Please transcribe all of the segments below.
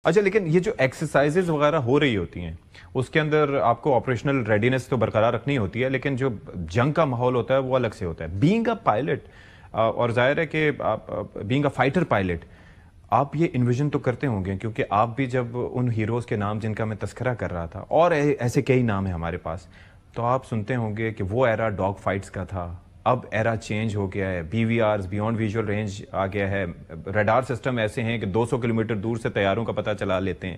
اچھا لیکن یہ جو ایکسرسائزز وغیرہ ہو رہی ہوتی ہیں اس کے اندر آپ کو آپریشنل ریڈینس تو برقرار رکھنی ہوتی ہے، لیکن جو جنگ کا ماحول ہوتا ہے وہ الگ سے ہوتا ہے. بینگ اے پائلٹ، اور ظاہر ہے کہ بینگ اے فائٹر پائلٹ آپ یہ انویژن تو کرتے ہوں گے، کیونکہ آپ بھی جب ان ہیروز کے نام جن کا میں تذکرہ کر رہا تھا اور ایسے کئی نام ہیں ہمارے پاس، تو آپ سنتے ہوں گے کہ وہ ایرا ڈاگ فائٹس کا تھا، اب ایرا چینج ہو گیا ہے، بی وی آرز بیونڈ ویژول رینج آ گیا ہے، ریڈار سسٹم ایسے ہیں کہ 200 کلومیٹر دور سے طیاروں کا پتہ چلا لیتے ہیں.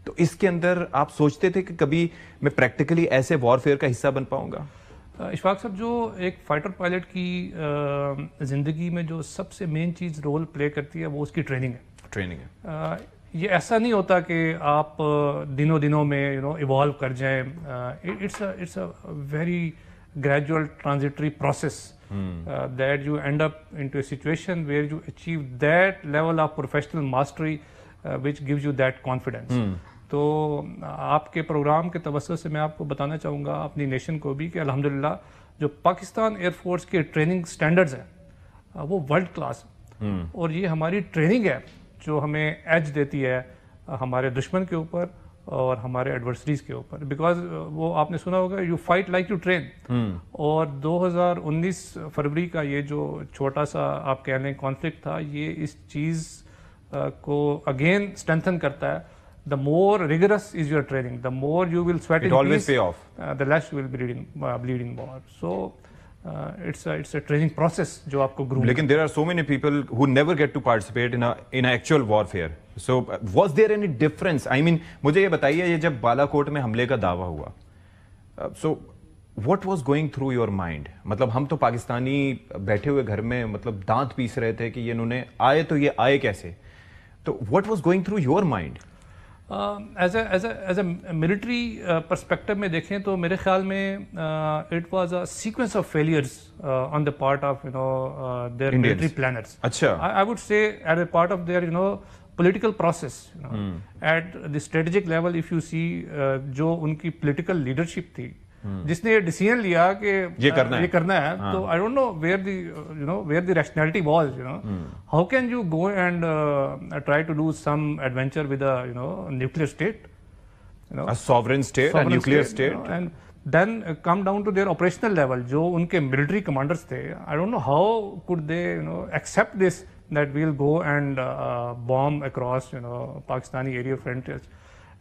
تو اس کے اندر آپ سوچتے تھے کہ کبھی میں پریکٹیکلی ایسے وار فیئر کا حصہ بن پاؤں گا؟ اشفاق صاحب، جو ایک فائٹر پائلٹ کی زندگی میں جو سب سے مین چیز رول پلے کرتی ہے وہ اس کی ٹریننگ ہے. یہ ایسا نہیں ہوتا کہ آپ دنوں میں ایوالو کر جائیں. It's a very gradual transitory process that you end up into a situation where you achieve that level of professional mastery which gives you that confidence. تو آپ کے پروگرام کے توسط سے میں آپ کو بتانا چاہوں گا اپنی نیشن کو بھی کہ الحمدللہ جو پاکستان ایئر فورس کے ٹریننگ سٹینڈرڈز ہیں وہ ورلڈ کلاس ہیں، اور یہ ہماری ٹریننگ ہے جو ہمیں ایج دیتی ہے ہمارے دشمن کے اوپر اور ہمارے ایڈورسریز کے اوپر. بیکاز وہ آپ نے سنا ہوگا you fight like you train. اور 2019 فروری کا یہ جو چھوٹا سا آپ کہہ لیں کانفلکٹ تھا، یہ اس چیز کو اگین اسٹرینتھن کرتا ہے. The more rigorous is your training, the more you will sweat in peace, the less you will bleed in war. So it's a training process جو آپ کو groom. لیکن there are so many people who never get to participate in actual warfare. So was there any difference? I mean مجھے یہ بتائیے، یہ جب بالا کوٹ میں حملے کا دعویٰ ہوا، so what was going through your mind؟ مطلب ہم تو پاکستانی بیٹھے ہوئے گھر میں مطلب دانت پیس رہے تھے کہ یہ انہوں نے آئے تو یہ آئے کیسے، تو what was going through your mind؟ Is a military perspective میں دیکھیں تو میرے خیال میں it was a sequence of failures on the part of their military planners. اچھا، I would say at a part of their political process at the strategic level. If you see جو ان کی پولیٹیکل لیڈرشپ تھی جس نے یہ decision لیا کہ یہ کرنا ہے، تو I don't know where the rationality was. How can you go and try to do some adventure with nuclear state, sovereign state, a nuclear state, and then come down to their operational level. جو ان کے military commanders تھے، I don't know how could they accept this that we'll go and bomb across Pakistani area frontiers.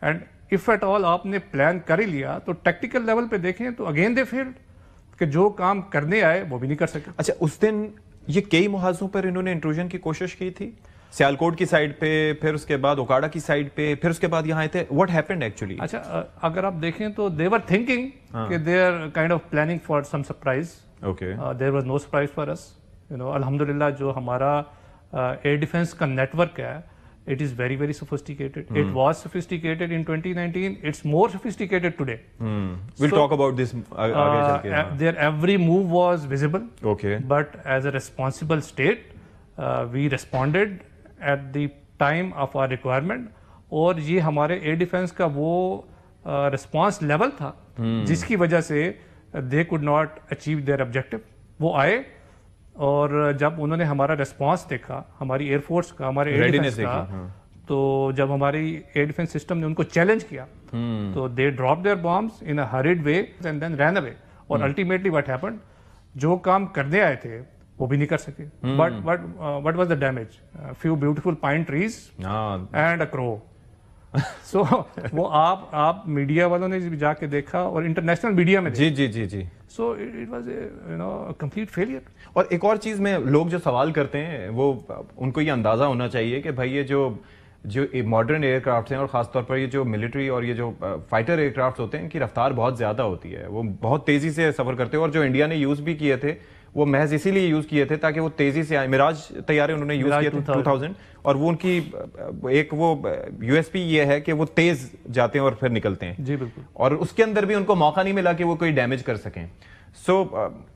And if at all آپ نے plan کر ہی لیا تو tactical level پہ دیکھیں تو اگین دے فیلڈ کہ جو کام کرنے آئے وہ بھی نہیں کر سکے. اچھا، اس دن یہ کئی محاذوں پر انہوں نے انٹروژن کی کوشش کی تھی، سیالکوٹ کی سائڈ پہ، پھر اس کے بعد اوکاڑا کی سائڈ پہ، پھر اس کے بعد یہاں آئے تھے. What happened actually? اچھا، اگر آپ دیکھیں تو دے ور تھنکنگ کہ they are kind of planning for some surprise. Okay, there was no surprise for us. الحمدللہ جو ہمارا ایئر ڈیفینس کا نیٹ ورک ہے، it is very very sophisticated. It was sophisticated in 2019. It's more sophisticated today. We'll talk about this. Their every move was visible. Okay. But as a responsible state, we responded at the time of our requirement. اور یہ ہمارے year defence کا وہ response level تھا جس کی وجہ سے they could not achieve their objective. وہ آئے اور جب انہوں نے ہمارا ریسپانس دیکھا، ہماری ایئر فورس کا، ہمارے ایئر ڈیفینس کا، تو جب ہماری ایئر ڈیفینس سسٹم نے ان کو چیلنج کیا تو they drop their bombs in a hurried way and then ran away. اور الٹیمیٹلی واٹ ہیپنڈ، جو کام کرنے آئے تھے وہ بھی نہیں کر سکے. But what was the damage? Few beautiful pine trees and a crow. So وہ آپ میڈیا والوں نے جا کے دیکھا اور انٹرنیشنل میڈیا میں جی. So it was a complete failure. اور ایک اور چیز میں لوگ جو سوال کرتے ہیں وہ ان کو یہ اندازہ ہونا چاہیے کہ بھائی یہ جو ماڈرن ایئر کرافٹس ہیں، اور خاص طور پر یہ جو ملٹری اور یہ جو فائٹر ایئر کرافٹس ہوتے ہیں، ان کی رفتار بہت زیادہ ہوتی ہے، وہ بہت تیزی سے سفر کرتے ہیں. اور جو انڈیا نے یوز بھی کیے تھے وہ محض اسی لیے یوز کیے تھے تاکہ وہ تیزی سے آئے. مراج طیارے انہوں نے یوز کیے تھے 2000، اور وہ ان کی ایک وہ یو ایس پی یہ ہے کہ وہ تیز جاتے ہیں اور پھر نکلتے ہیں. جی بالکل. اور اس کے اندر بھی ان کو موقع نہیں ملا کہ وہ کوئی ڈیمیج کر سکیں. سو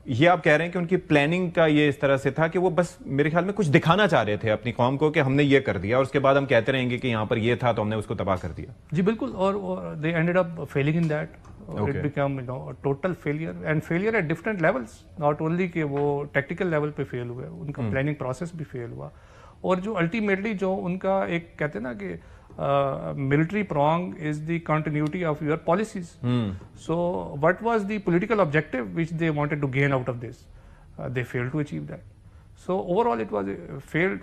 یہ آپ کہہ رہے ہیں کہ ان کی پلاننگ کا یہ اس طرح سے تھا کہ وہ بس میرے خیال میں کچھ دکھانا چاہ رہے تھے اپنی قوم کو کہ ہم نے یہ کر دیا، اور اس کے بعد ہم کہتے رہیں گے کہ یہاں پر یہ تھا تو ہم نے اس کو تباہ کر دیا. جی بالکل. اور they ended up failing in that. It became a total failure, and failure at different levels. Not only کہ وہ ٹیکٹیکل لیول پہ فیل ہوئے، ان کا پلاننگ پروسیس بھی فیل ہوا. اور جو الٹیمیٹلی جو ان کا ایک کہتے ہیں نا کہ military prong is the continuity of your policies. So what was the political objective which they wanted to gain out of this? They failed to achieve that. So overall it was a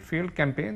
failed campaign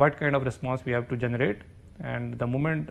what kind of response we have to generate, and the moment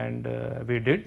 and we did,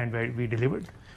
and we delivered.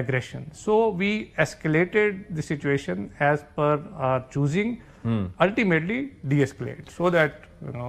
aggression. So we escalated the situation as per our choosing, ultimately de-escalate so that you know.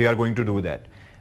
they are going to do that,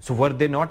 So were they not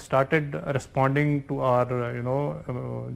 started responding to our you know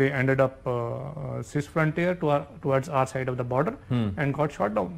they ended up Swiss frontier towards our side of the border and got shot down.